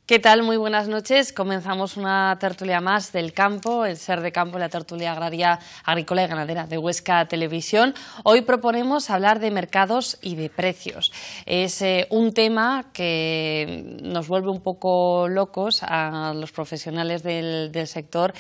¿Qué tal? Muy buenas noches. Comenzamos una tertulia más del campo, el Ser de Campo, la tertulia agraria, agrícola y ganadera de Huesca Televisión. Hoy proponemos hablar de mercados y de precios. Es un tema que nos vuelve un poco locos a los profesionales del sector.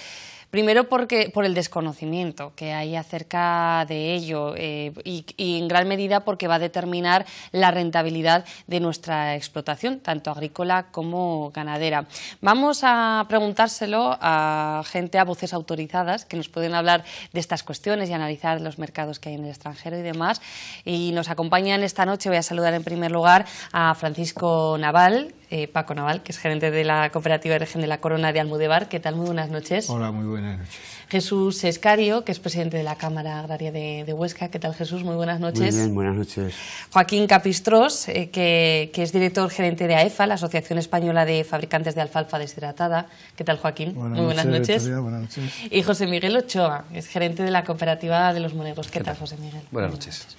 Primero por el desconocimiento que hay acerca de ello y en gran medida porque va a determinar la rentabilidad de nuestra explotación, tanto agrícola como ganadera. Vamos a preguntárselo a gente, a voces autorizadas que nos pueden hablar de estas cuestiones y analizar los mercados que hay en el extranjero y demás. Y nos acompañan esta noche, voy a saludar en primer lugar a Francisco Naval, Paco Naval, que es gerente de la Cooperativa de Región de la Corona de Almudevar. ¿Qué tal? Muy buenas noches. Hola, muy buenas noches. Jesús Escario, que es presidente de la Cámara Agraria de Huesca. ¿Qué tal, Jesús? Muy buenas noches. Muy bien, buenas noches. Joaquín Capistrós, que es director gerente de AEFA, la Asociación Española de Fabricantes de Alfalfa Deshidratada. ¿Qué tal, Joaquín? Muy buenas noches. Buenas noches. Y José Miguel Ochoa, es gerente de la Cooperativa de los Monegos. ¿Qué tal, José Miguel? Buenas noches.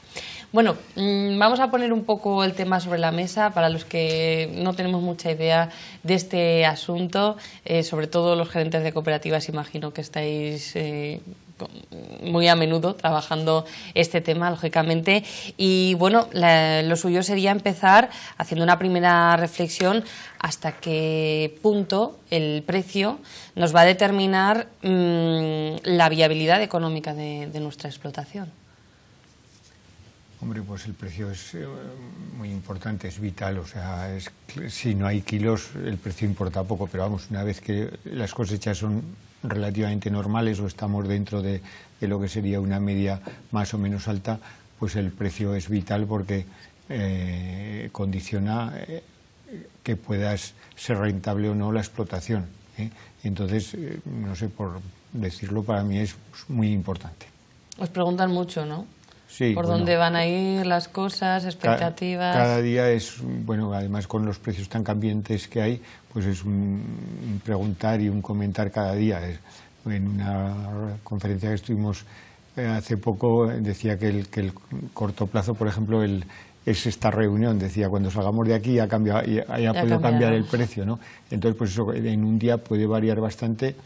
Bueno, vamos a poner un poco el tema sobre la mesa para los que no tenemos mucha idea de este asunto, sobre todo los gerentes de cooperativas, imagino que estáis muy a menudo trabajando este tema, lógicamente. Y bueno, lo suyo sería empezar haciendo una primera reflexión hasta qué punto el precio nos va a determinar la viabilidad económica de nuestra explotación. Hombre, pues el precio es muy importante, es vital, o sea, si no hay kilos el precio importa poco, pero vamos, una vez que las cosechas son relativamente normales o estamos dentro de lo que sería una media más o menos alta, pues el precio es vital porque condiciona que puedas ser rentable o no la explotación, ¿eh? Entonces, no sé, por decirlo, para mí es muy importante. Os preguntan mucho, ¿no? Sí, por dónde van a ir las cosas, expectativas. Cada día es, bueno, además con los precios tan cambiantes que hay, pues es un preguntar y un comentar cada día. En una conferencia que estuvimos hace poco decía que el corto plazo, por ejemplo, es esta reunión, decía, cuando salgamos de aquí ya ha podido cambiar el precio, ¿no? Entonces, pues eso en un día puede variar bastante.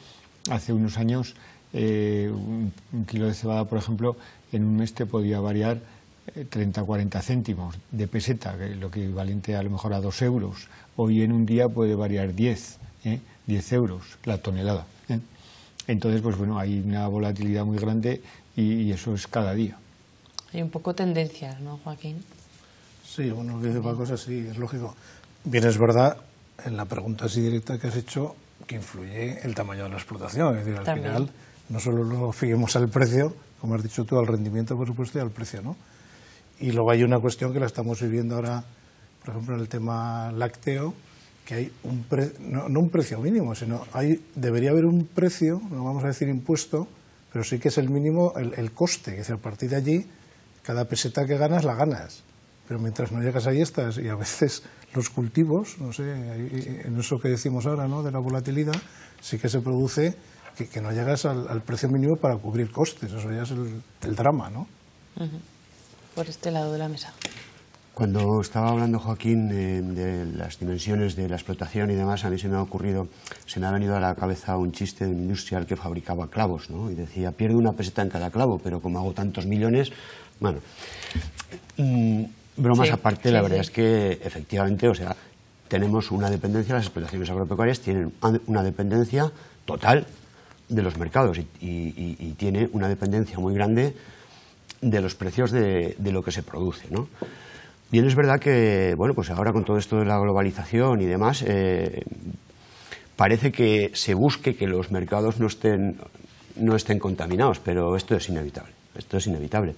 Hace unos años un kilo de cebada, por ejemplo, en un mes te podía variar 30-40 céntimos de peseta, que es lo equivalente a lo mejor a 2 euros. Hoy en un día puede variar 10 euros la tonelada. Entonces, pues bueno, hay una volatilidad muy grande y eso es cada día. Hay un poco tendencias, ¿no, Joaquín? Sí, bueno, lo que dice Paco es así, es lógico. Bien, es verdad, en la pregunta así directa que has hecho, que influye el tamaño de la explotación. Es decir, al final, no solo lo fijemos al precio, como has dicho tú, al rendimiento, por supuesto, y al precio, ¿no? Y luego hay una cuestión que la estamos viviendo ahora, por ejemplo, en el tema lácteo, que hay no un precio mínimo, sino debería haber un precio, no vamos a decir impuesto, pero sí que es el mínimo, el coste, es decir, a partir de allí, cada peseta que ganas, la ganas. Pero mientras no llegas ahí estás, y a veces los cultivos, no sé, en eso que decimos ahora, ¿no?, de la volatilidad, sí que se produce que no llegas al precio mínimo para cubrir costes. Eso ya es el drama, ¿no? Por este lado de la mesa. Cuando estaba hablando Joaquín de las dimensiones de la explotación y demás, a mí se me ha venido a la cabeza un chiste de un industrial que fabricaba clavos, ¿no? Y decía, pierde una peseta en cada clavo, pero como hago tantos millones, bueno, bromas aparte, la verdad es que efectivamente, o sea, tenemos una dependencia, las explotaciones agropecuarias tienen una dependencia total de los mercados y tiene una dependencia muy grande de los precios de lo que se produce, ¿no? Bien, es verdad que, bueno, pues ahora con todo esto de la globalización y demás, parece que se busque que los mercados no estén contaminados, pero esto es inevitable.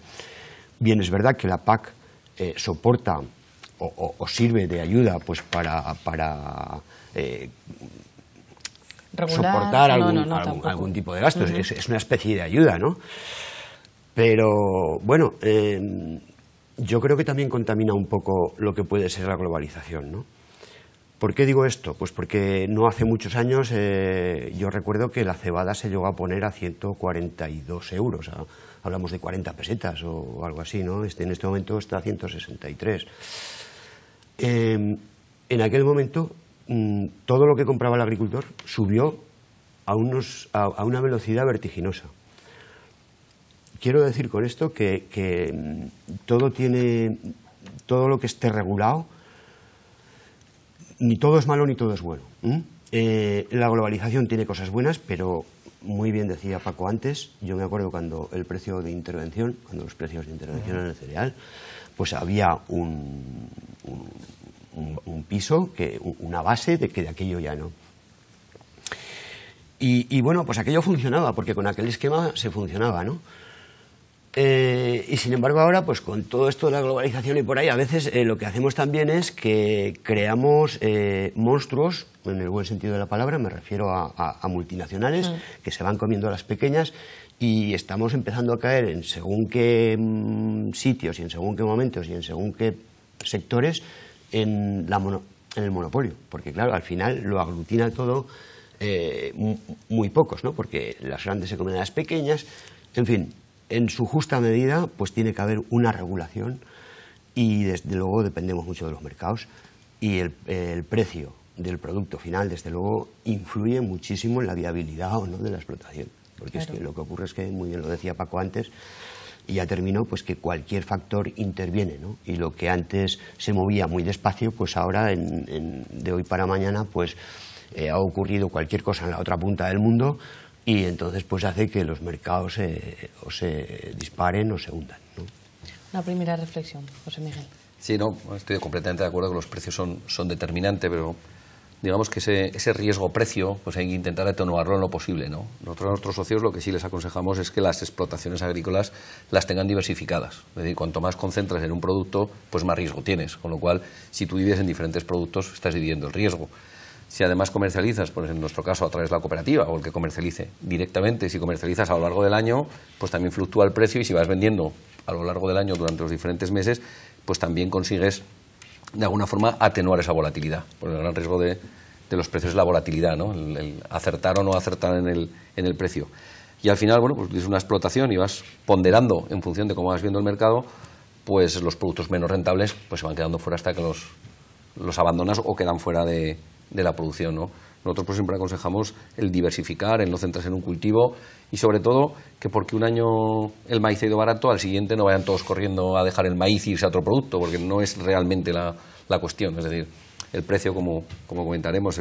Bien, es verdad que la PAC soporta o sirve de ayuda pues para soportar algún tipo de gastos. Es una especie de ayuda, ¿no? Pero, bueno, yo creo que también contamina un poco lo que puede ser la globalización, ¿no? ¿Por qué digo esto? Pues porque no hace muchos años yo recuerdo que la cebada se llegó a poner a 142 euros, hablamos de 40 pesetas o algo así, ¿no? En este momento está a 163. En aquel momento todo lo que compraba el agricultor subió a una velocidad vertiginosa. Quiero decir con esto que todo lo que esté regulado, ni todo es malo ni todo es bueno. La globalización tiene cosas buenas, pero muy bien decía Paco antes, yo me acuerdo cuando los precios de intervención en el cereal, pues había un piso, una base de que de aquello ya no. Y bueno, pues aquello funcionaba, porque con aquel esquema se funcionaba, ¿no? Y sin embargo ahora, pues con todo esto de la globalización y por ahí, a veces lo que hacemos también es que creamos monstruos, en el buen sentido de la palabra, me refiero a multinacionales, que se van comiendo a las pequeñas, y estamos empezando a caer en según qué sitios y en según qué momentos y en según qué sectores en el monopolio, porque claro, al final lo aglutina todo muy pocos, ¿no? Porque las grandes se comen a las pequeñas, en fin. En su justa medida, pues tiene que haber una regulación y desde luego dependemos mucho de los mercados y el precio del producto final, desde luego, influye muchísimo en la viabilidad o no de la explotación. Porque claro, es que lo que ocurre es que, muy bien lo decía Paco antes, y ya terminó, pues que cualquier factor interviene, ¿no? Y lo que antes se movía muy despacio, pues ahora, de hoy para mañana, pues ha ocurrido cualquier cosa en la otra punta del mundo. Y entonces pues hace que los mercados o se disparen o se hundan, ¿no? Una primera reflexión, José Miguel. Sí, no, estoy completamente de acuerdo que los precios son determinantes, pero digamos que ese riesgo-precio pues hay que intentar atenuarlo en lo posible, ¿no? Nosotros a nuestros socios lo que sí les aconsejamos es que las explotaciones agrícolas las tengan diversificadas. Es decir, cuanto más concentras en un producto, pues más riesgo tienes. Con lo cual, si tú divides en diferentes productos, estás dividiendo el riesgo. Si además comercializas, pues en nuestro caso a través de la cooperativa o el que comercialice directamente, si comercializas a lo largo del año, pues también fluctúa el precio y si vas vendiendo a lo largo del año durante los diferentes meses, pues también consigues de alguna forma atenuar esa volatilidad. Porque el gran riesgo de los precios es la volatilidad, ¿no? El acertar o no acertar en el precio. Y al final, bueno, pues es una explotación y vas ponderando en función de cómo vas viendo el mercado, pues los productos menos rentables pues se van quedando fuera hasta que los abandonas o quedan fuera de la producción, ¿no? Nosotros pues siempre aconsejamos el diversificar, el no centrarse en un cultivo y sobre todo que porque un año el maíz ha ido barato, al siguiente no vayan todos corriendo a dejar el maíz y irse a otro producto, porque no es realmente la cuestión. Es decir, el precio, como comentaremos,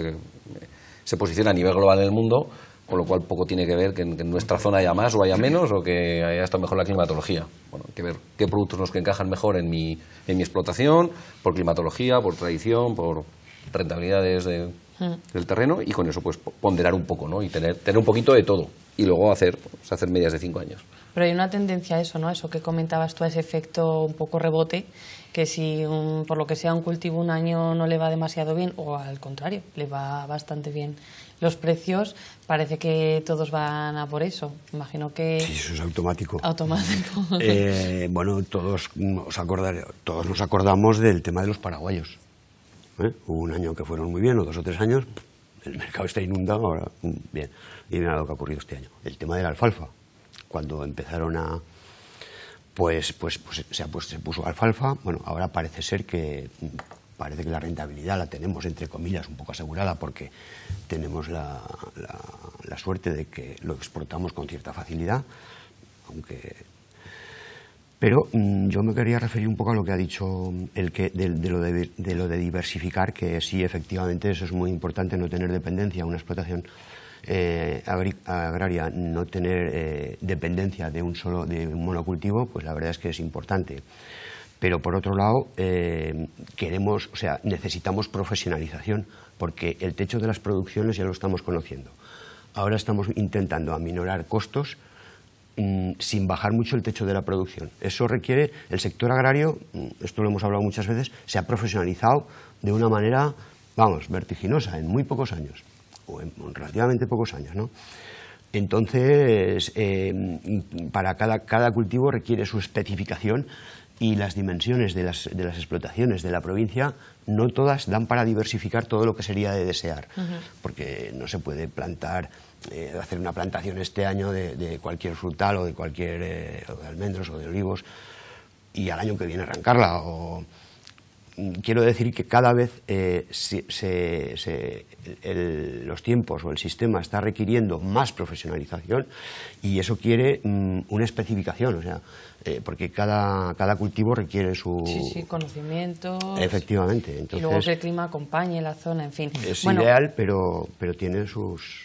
se posiciona a nivel global en el mundo, con lo cual poco tiene que ver que en nuestra zona haya más o haya menos o que haya estado mejor la climatología. Bueno, hay que ver qué productos nos encajan mejor en mi explotación, por climatología, por tradición, por rentabilidades del terreno y con eso pues ponderar un poco, ¿no? Y tener un poquito de todo y luego hacer medias de 5 años. Pero hay una tendencia a eso, ¿no? Eso que comentabas tú, a ese efecto un poco rebote, que si por lo que sea un cultivo un año no le va demasiado bien o al contrario, le va bastante bien los precios, parece que todos van a por eso. Imagino que... Sí, eso es automático. Automático. Bueno, todos nos acordamos del tema de los paraguayos. Hubo un año que fueron muy bien, o 2 o 3 años, el mercado está inundado, ahora bien. Y mira lo que ha ocurrido este año. El tema de la alfalfa, cuando empezaron a... Pues se puso alfalfa, bueno, ahora parece ser que la rentabilidad la tenemos, entre comillas, un poco asegurada, porque tenemos la suerte de que lo exportamos con cierta facilidad, aunque... Pero yo me quería referir un poco a lo que ha dicho de lo de diversificar, que sí, efectivamente, eso es muy importante, no tener dependencia, una explotación agraria, no tener dependencia de un monocultivo, pues la verdad es que es importante. Pero por otro lado, necesitamos profesionalización, porque el techo de las producciones ya lo estamos conociendo. Ahora estamos intentando aminorar costos sin bajar mucho el techo de la producción. Eso requiere, el sector agrario, esto lo hemos hablado muchas veces, se ha profesionalizado de una manera, vertiginosa, en muy pocos años, o en relativamente pocos años, ¿no? Entonces, para cada cultivo requiere su especificación y las dimensiones de las explotaciones de la provincia no todas dan para diversificar todo lo que sería de desear, porque no se puede plantar, hacer una plantación este año de cualquier frutal o de cualquier o de almendros o de olivos y al año que viene arrancarla. quiero decir que cada vez los tiempos o el sistema está requiriendo más profesionalización y eso quiere una especificación, o sea, porque cada cultivo requiere su... Sí, conocimientos. Efectivamente. Entonces, y luego que el clima acompañe la zona, en fin. Es ideal, pero tiene sus...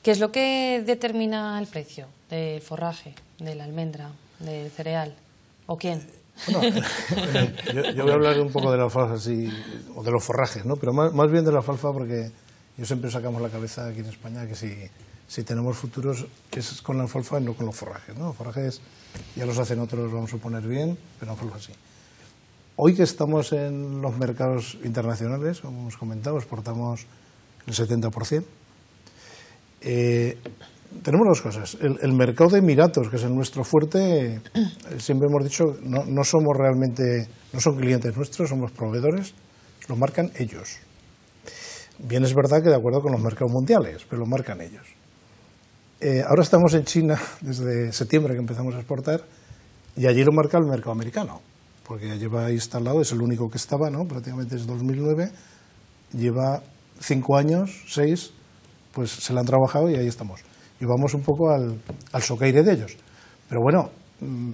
¿Qué es lo que determina el precio del forraje, de la almendra, del cereal? ¿O quién? Bueno, yo voy a hablar un poco de la alfalfa, o de los forrajes, ¿no? Pero más bien de la alfalfa, porque yo siempre sacamos la cabeza aquí en España que si tenemos futuros es con la alfalfa y no con los forrajes, ¿no? Los forrajes ya los hacen otros, vamos a suponer bien, pero la alfalfa sí. Hoy que estamos en los mercados internacionales, como hemos comentado, exportamos el 70%. Tenemos dos cosas. El mercado de Emiratos, que es el nuestro fuerte, siempre hemos dicho, no somos realmente, no son clientes nuestros, somos proveedores, lo marcan ellos. Bien es verdad que de acuerdo con los mercados mundiales, pero lo marcan ellos. Ahora estamos en China, desde septiembre que empezamos a exportar, y allí lo marca el mercado americano, porque ya lleva instalado, es el único que estaba, ¿no? Prácticamente desde 2009, lleva 5 años, 6, pues se la han trabajado y ahí estamos. Y vamos un poco al soqueire de ellos. Pero bueno,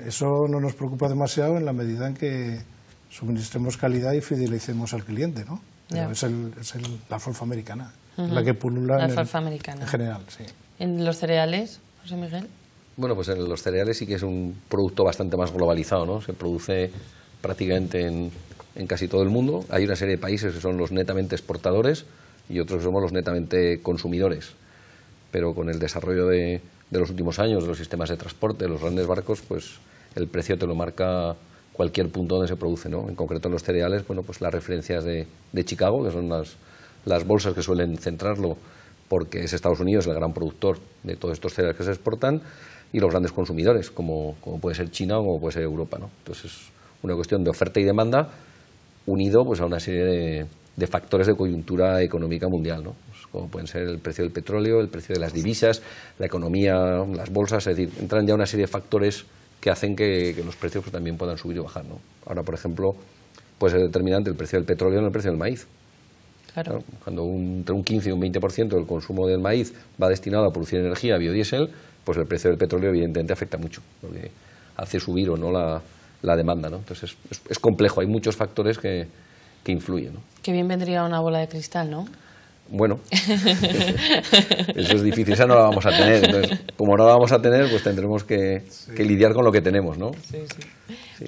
eso no nos preocupa demasiado en la medida en que suministremos calidad y fidelicemos al cliente, ¿no? Pero es la alfalfa americana, la que pulula la alfalfa americana. En general, sí. ¿En los cereales, José Miguel? Bueno, pues en los cereales sí que es un producto bastante más globalizado, ¿no? Se produce prácticamente en casi todo el mundo. Hay una serie de países que son los netamente exportadores y otros que somos los netamente consumidores. Pero con el desarrollo de los últimos años, de los sistemas de transporte, de los grandes barcos, pues el precio te lo marca cualquier punto donde se produce, ¿no? En concreto en los cereales, bueno, pues las referencias de Chicago, que son las bolsas que suelen centrarlo, porque es Estados Unidos el gran productor de todos estos cereales que se exportan, y los grandes consumidores, como puede ser China o como puede ser Europa, ¿no? Entonces es una cuestión de oferta y demanda unido pues a una serie de factores de coyuntura económica mundial, ¿no? Pues como pueden ser el precio del petróleo, el precio de las divisas, la economía, las bolsas, es decir, entran ya una serie de factores que hacen que los precios pues, también puedan subir o bajar, ¿no? Ahora, por ejemplo, puede ser determinante el precio del petróleo en el precio del maíz. Claro. Cuando entre un 15 y un 20% del consumo del maíz va destinado a producir energía, biodiesel, pues el precio del petróleo evidentemente afecta mucho, porque hace subir o no la demanda, ¿no? Entonces es complejo, hay muchos factores que influyen, ¿no? Qué bien vendría una bola de cristal, ¿no? Bueno, eso es difícil, esa no la vamos a tener. Entonces, como no la vamos a tener, pues tendremos que lidiar con lo que tenemos, ¿no? Sí.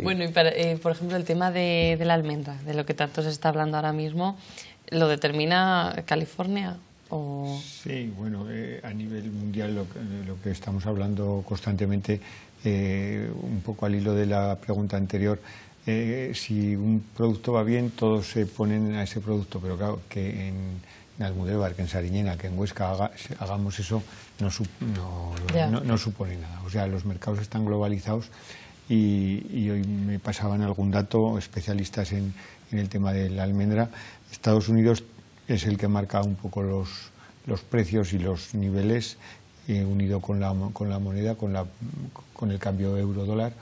Bueno, y por ejemplo, el tema de la almendra, de lo que tanto se está hablando ahora mismo, ¿lo determina California? ¿O? Sí, bueno, a nivel mundial lo que estamos hablando constantemente, un poco al hilo de la pregunta anterior, si un producto va bien, todos se ponen a ese producto, pero claro, que en Almudévar, que en Sariñena, que en Huesca hagamos eso, no supone nada. O sea, los mercados están globalizados y hoy me pasaban algún dato, especialistas en el tema de la almendra. Estados Unidos es el que marca un poco los precios y los niveles, unido con la moneda, con el cambio euro-dólar.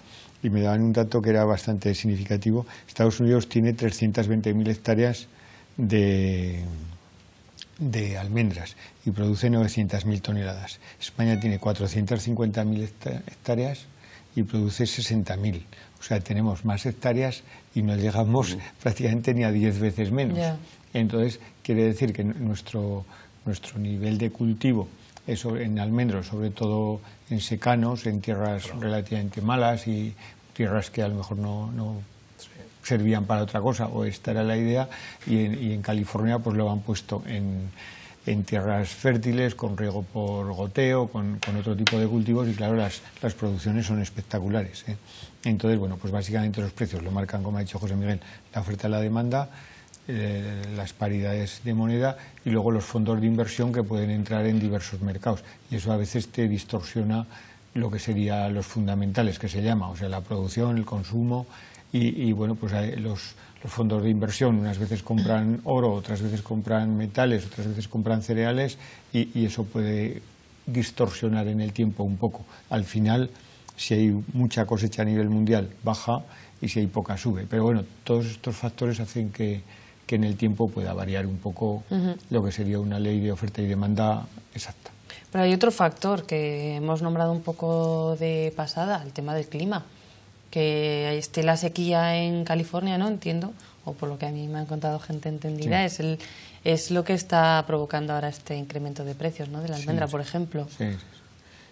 Y me daban un dato que era bastante significativo. Estados Unidos tiene 320.000 hectáreas de almendras y produce 900.000 toneladas. España tiene 450.000 hectáreas y produce 60.000. O sea, tenemos más hectáreas y no llegamos prácticamente ni a 10 veces menos. Yeah. Entonces, quiere decir que nuestro nivel de cultivo en almendros, sobre todo en secanos, en tierras relativamente malas y tierras que a lo mejor no servían para otra cosa, o esta era la idea, y en California pues lo han puesto en tierras fértiles, con riego por goteo, con otro tipo de cultivos, y claro, las producciones son espectaculares, ¿eh? Entonces, bueno, pues básicamente los precios lo marcan, como ha dicho José Miguel, la oferta y la demanda, las paridades de moneda y luego los fondos de inversión que pueden entrar en diversos mercados, y eso a veces te distorsiona lo que serían los fundamentales, que se llama, o sea, la producción, el consumo, y bueno, pues los fondos de inversión unas veces compran oro, otras veces compran metales, otras veces compran cereales, y eso puede distorsionar en el tiempo un poco. Al final, si hay mucha cosecha a nivel mundial, baja, y si hay poca sube. Pero bueno, todos estos factores hacen que en el tiempo pueda variar un poco lo que sería una ley de oferta y demanda exacta. Pero hay otro factor que hemos nombrado un poco de pasada, el tema del clima. Que esté la sequía en California, ¿no? Entiendo, o por lo que a mí me han contado gente entendida, sí. es lo que está provocando ahora este incremento de precios, ¿no? De la almendra, por ejemplo.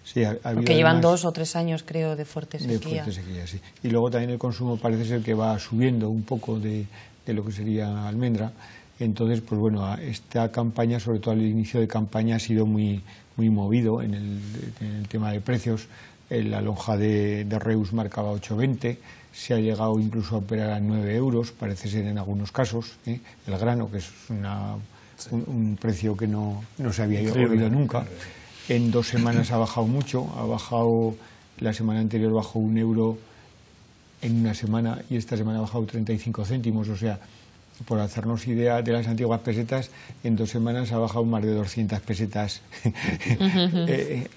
Sí, porque llevan 2 o 3 años, creo, de fuerte sequía. Sí. Y luego también el consumo parece ser que va subiendo un poco de lo que sería almendra. Entonces, pues bueno, esta campaña, sobre todo al inicio de campaña, ha sido muy movido en el tema de precios. La lonja de Reus marcaba 8,20, se ha llegado incluso a operar a 9 euros, parece ser en algunos casos. El grano, que es un precio que no se había oído nunca. En 2 semanas ha bajado mucho, la semana anterior bajó 1 euro en una semana y esta semana ha bajado 35 céntimos, o sea, por hacernos idea de las antiguas pesetas, en 2 semanas ha bajado más de 200 pesetas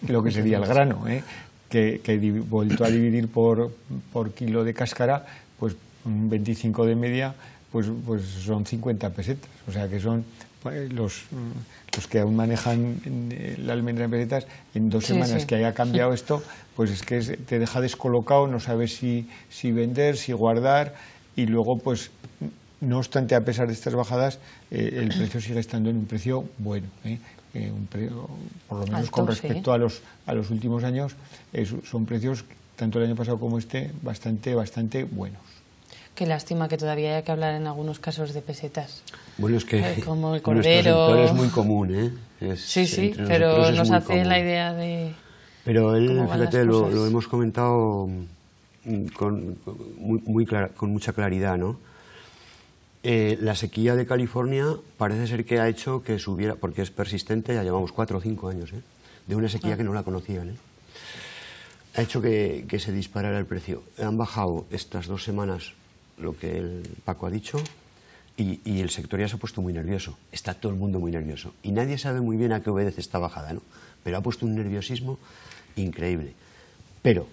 lo que sería el grano, que vuelto a dividir por kilo de cáscara, pues un 25 de media, pues son 50 pesetas, o sea que son los que aún manejan la almendra en pesetas, en 2 semanas que haya cambiado esto, pues es que te deja descolocado, no sabes si vender, si guardar, y luego pues no obstante, a pesar de estas bajadas, el precio sigue estando en un precio bueno, por lo menos alto, con respecto a los últimos años, son precios, tanto el año pasado como este, bastante buenos. Qué lástima que todavía haya que hablar en algunos casos de pesetas. Bueno, es que como el cordero. Nuestro sector es muy común, Sí, pero nos hace la idea de. Pero él, fíjate, lo hemos comentado con mucha claridad, ¿no? La sequía de California parece ser que ha hecho que subiera, porque es persistente, ya llevamos 4 o 5 años, de una sequía que no la conocían, ha hecho que se disparara el precio. Han bajado estas 2 semanas lo que el Paco ha dicho y el sector ya se ha puesto muy nervioso. Está todo el mundo muy nervioso y nadie sabe muy bien a qué obedece esta bajada, ¿no? Pero ha puesto un nerviosismo increíble. Pero,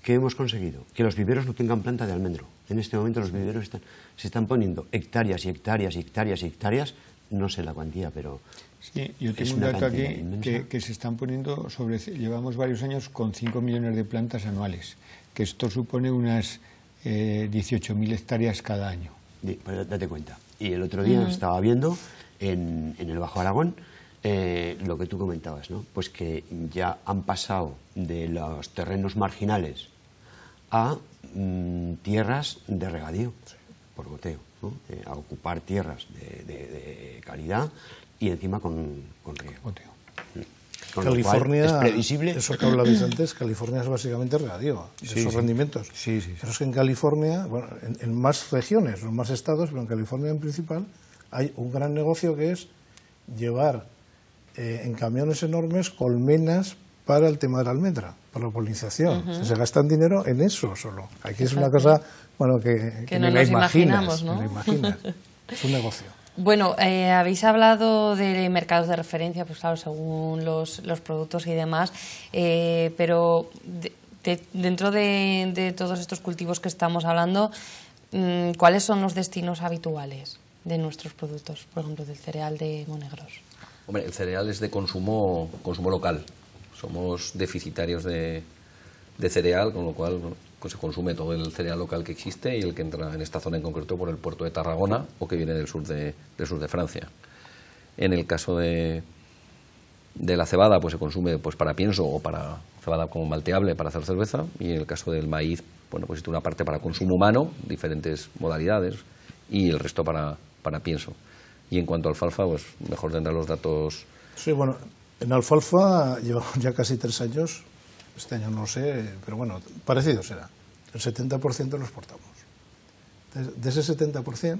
¿qué hemos conseguido? Que los viveros no tengan planta de almendro. En este momento los viveros se están poniendo hectáreas y hectáreas y hectáreas y hectáreas, no sé la cuantía, pero sí, yo tengo un dato aquí que se están poniendo llevamos varios años con 5 millones de plantas anuales, que esto supone unas 18.000 hectáreas cada año. Pues date cuenta. Y el otro día estaba viendo en el Bajo Aragón lo que tú comentabas, ¿no? Pues que ya han pasado de los terrenos marginales a tierras de regadío, por goteo, ¿no? A ocupar tierras de calidad y encima con riego. Goteo. Con California, es previsible. Eso que hablabais antes, California es básicamente regadío, esos rendimientos. Sí. Pero es que en California, bueno, en más regiones, en más estados, pero en California en principal, hay un gran negocio que es llevar en camiones enormes colmenas para el tema de la almendra, para la polinización. Se gastan dinero en eso solo. Aquí es una cosa, bueno, que no ni nos la imaginamos, ¿no? Ni la imaginas. Es un negocio. Bueno, habéis hablado de mercados de referencia, pues claro, según los productos y demás, pero dentro de todos estos cultivos que estamos hablando, ¿cuáles son los destinos habituales de nuestros productos? Por ejemplo, del cereal de Monegros. Hombre, el cereal es de consumo local. Somos deficitarios de cereal, con lo cual pues se consume todo el cereal local que existe y el que entra en esta zona en concreto por el puerto de Tarragona o que viene del sur de Francia. En el caso de la cebada, pues se consume pues para pienso o para cebada como malteable para hacer cerveza, y en el caso del maíz, bueno, pues existe una parte para consumo humano, diferentes modalidades, y el resto para pienso. Y en cuanto a alfalfa, pues mejor tendrá los datos. Sí, bueno, en alfalfa llevamos ya casi 3 años. Este año no lo sé, pero bueno, parecido será. El 70% lo exportamos. De ese 70%,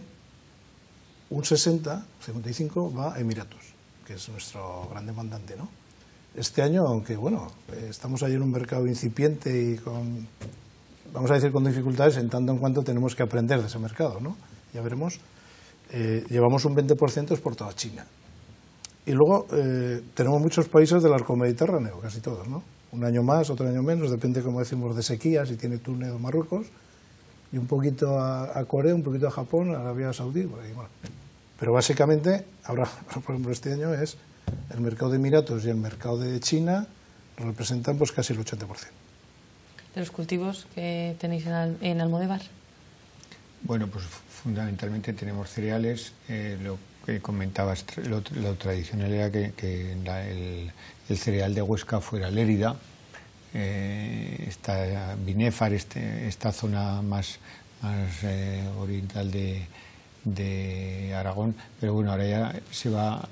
un 55% va a Emiratos, que es nuestro gran demandante, ¿no? Este año, aunque bueno, estamos ahí en un mercado incipiente y vamos a decir con dificultades, en tanto en cuanto tenemos que aprender de ese mercado, ¿no? Ya veremos. Llevamos un 20% exportado a China. Y luego tenemos muchos países del arco mediterráneo, casi todos, ¿no? Un año más, otro año menos, depende, como decimos, de sequía, si tiene Túnez o Marruecos. y un poquito a Corea, un poquito a Japón, a Arabia Saudí, por ahí, bueno. Pero básicamente, ahora, por ejemplo, este año es el mercado de Emiratos y el mercado de China representan pues casi el 80%. ¿De los cultivos que tenéis en Almodóvar? Bueno, pues fundamentalmente tenemos cereales. Lo que comentabas, lo tradicional era que el cereal de Huesca fuera Lérida. Está Binéfar, esta zona más oriental de Aragón, pero bueno, ahora ya se va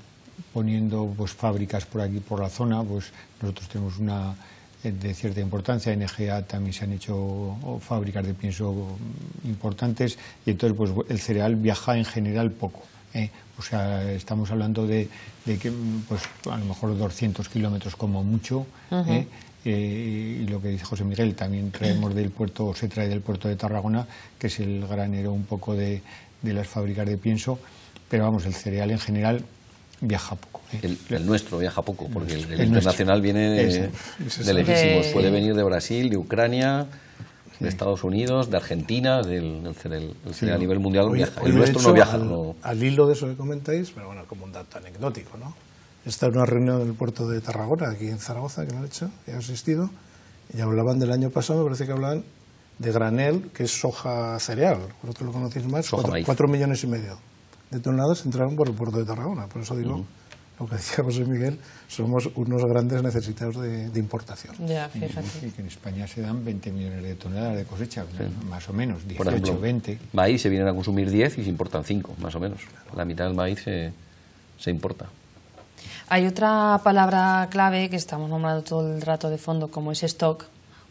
poniendo pues fábricas por aquí, por la zona. Pues nosotros tenemos una de cierta importancia, en EGA también se han hecho fábricas de pienso importantes, y entonces pues el cereal viaja en general poco. O sea, estamos hablando de que pues a lo mejor 200 kilómetros como mucho. Y lo que dice José Miguel, también traemos del puerto, o se trae del puerto de Tarragona, que es el granero un poco de las fábricas de pienso, pero vamos, el cereal en general viaja poco. El nuestro viaja poco, porque el internacional viene de lejísimos. Puede venir de Brasil, de Ucrania, de Estados Unidos, de Argentina, el cereal a nivel mundial viaja. El nuestro no viaja. Al hilo de eso que comentáis, pero bueno, como un dato anecdótico, ¿no? Esta es una reunión en el puerto de Tarragona, aquí en Zaragoza, que lo han hecho, y han asistido, y hablaban del año pasado, me parece que hablaban de granel, que es soja cereal, vosotros lo conocéis más, 4,5 millones de toneladas entraron por el puerto de Tarragona. Por eso digo, lo que decía José Miguel, somos unos grandes necesitados de importación. Ya, fíjate. Y que en España se dan 20 millones de toneladas de cosecha, más o menos, 18, por ejemplo, 20. Maíz se vienen a consumir 10 y se importan 5, más o menos. La mitad del maíz se importa. Hay otra palabra clave que estamos nombrando todo el rato de fondo, como es stock,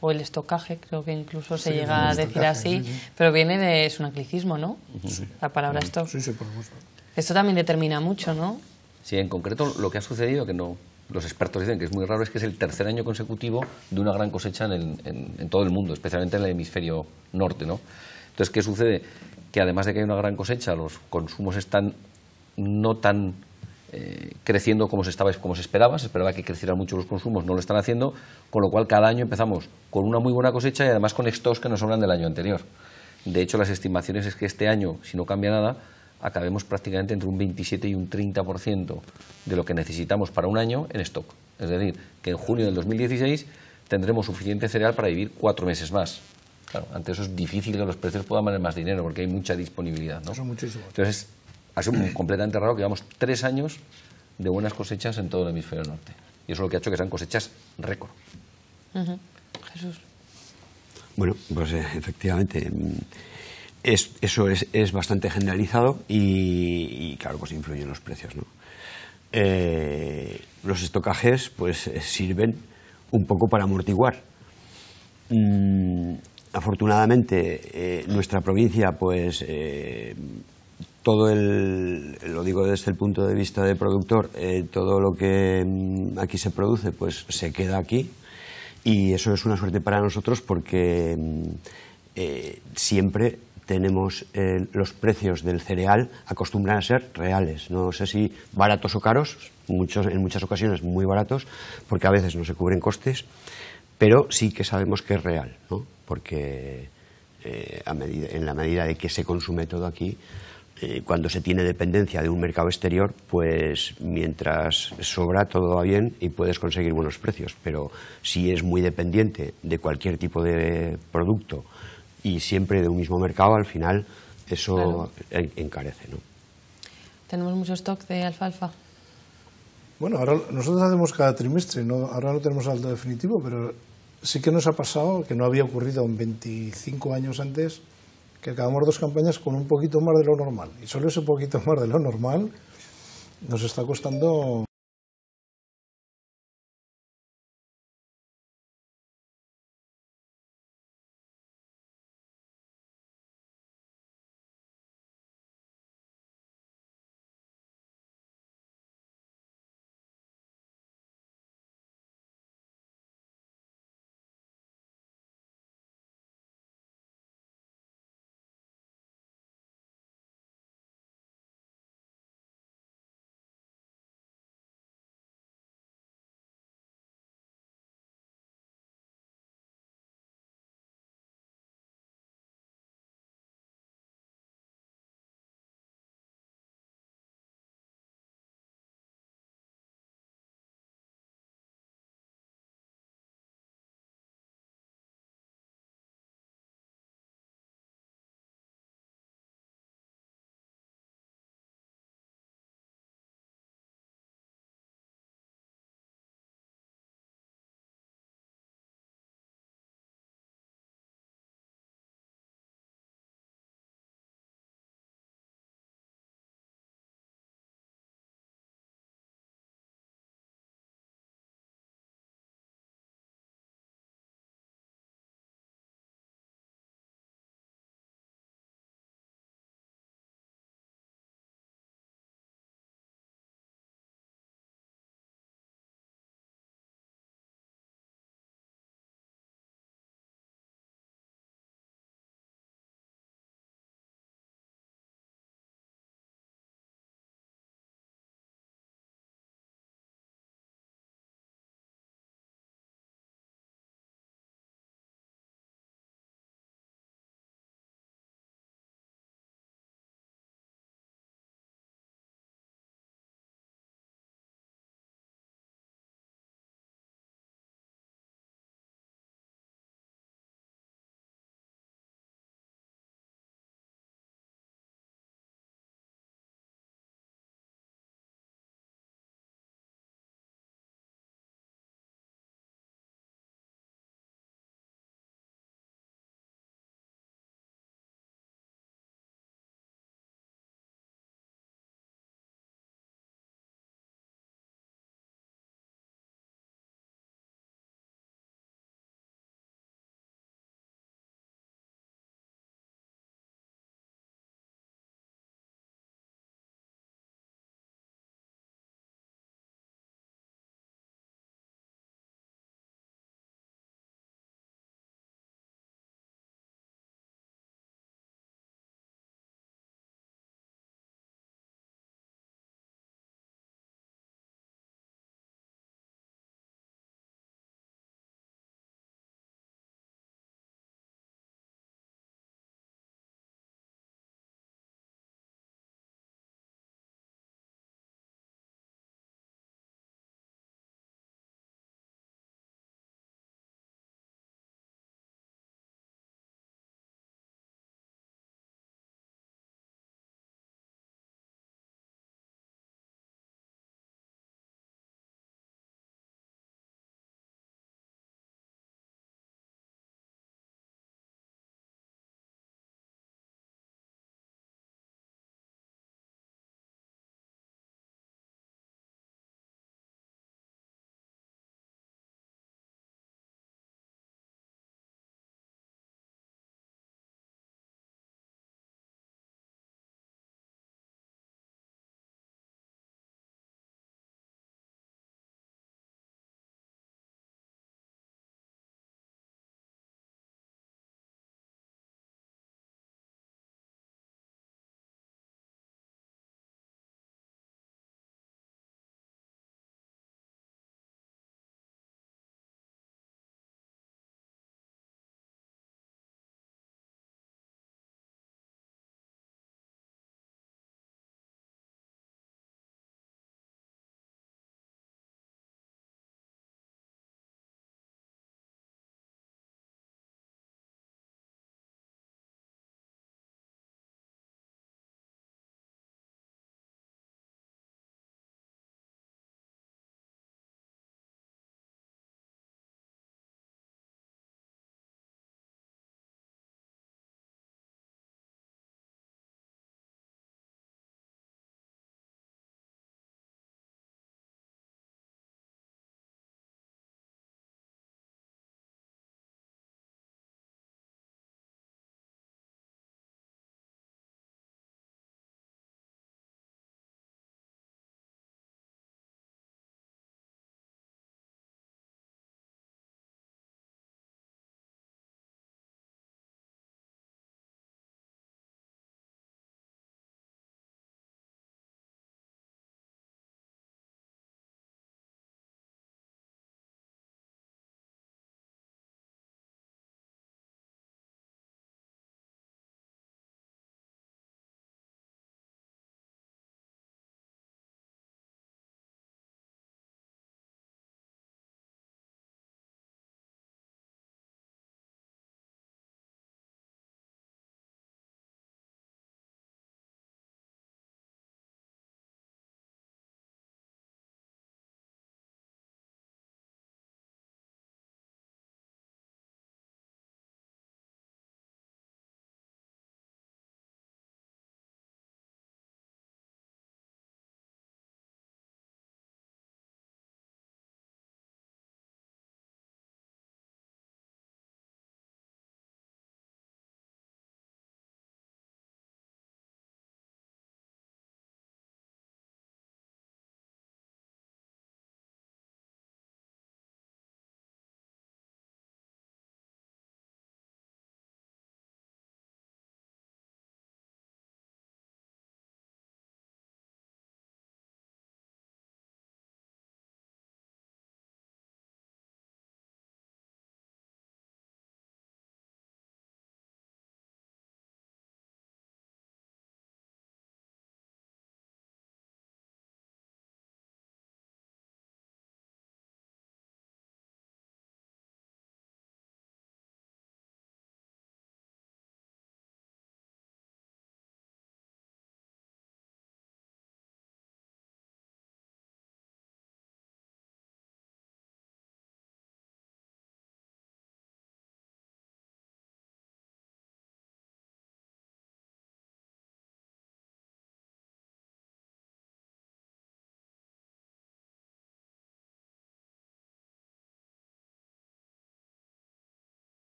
o el estocaje, creo que incluso se llega a decir así, pero viene es un anglicismo, ¿no? La palabra stock. Sí, por supuesto. Esto también determina mucho, ¿no? Sí, en concreto lo que ha sucedido, que no, los expertos dicen que es muy raro, es que es el tercer año consecutivo de una gran cosecha en todo el mundo, especialmente en el hemisferio norte, ¿no? Entonces, ¿qué sucede? Que además de que hay una gran cosecha, los consumos están no tan creciendo como se esperaba. Se esperaba que crecieran mucho los consumos, no lo están haciendo, con lo cual cada año empezamos con una muy buena cosecha y además con stocks que nos sobran del año anterior. De hecho, las estimaciones es que este año, si no cambia nada, acabemos prácticamente entre un 27 y un 30% de lo que necesitamos para un año en stock. Es decir, que en junio del 2016 tendremos suficiente cereal para vivir 4 meses más. Claro, ante eso es difícil que los precios puedan valer más dinero porque hay mucha disponibilidad, ¿no? Eso muchísimo. Entonces, ha sido completamente raro que llevamos 3 años de buenas cosechas en todo el hemisferio norte. Y eso es lo que ha hecho que sean cosechas récord. Jesús. Bueno, pues efectivamente, eso es bastante generalizado y claro, pues influyen los precios, ¿no? Los estocajes pues sirven un poco para amortiguar. Afortunadamente, nuestra provincia, pues lo digo desde el punto de vista de productor, todo lo que aquí se produce, pues se queda aquí, y eso es una suerte para nosotros porque siempre tenemos los precios del cereal acostumbran a ser reales, no sé si baratos o caros, en muchas ocasiones muy baratos, porque a veces no se cubren costes, pero sí que sabemos que es real, ¿no? Porque en la medida de que se consume todo aquí, cuando se tiene dependencia de un mercado exterior, pues mientras sobra todo va bien y puedes conseguir buenos precios, pero si es muy dependiente de cualquier tipo de producto y siempre de un mismo mercado, al final eso encarece, ¿no? ¿Tenemos mucho stock de alfalfa? Bueno, ahora nosotros hacemos cada trimestre, ¿no? Ahora no tenemos saldo definitivo, pero sí que nos ha pasado, que no había ocurrido en 25 años antes, que acabamos 2 campañas con un poquito más de lo normal. Y solo ese poquito más de lo normal nos está costando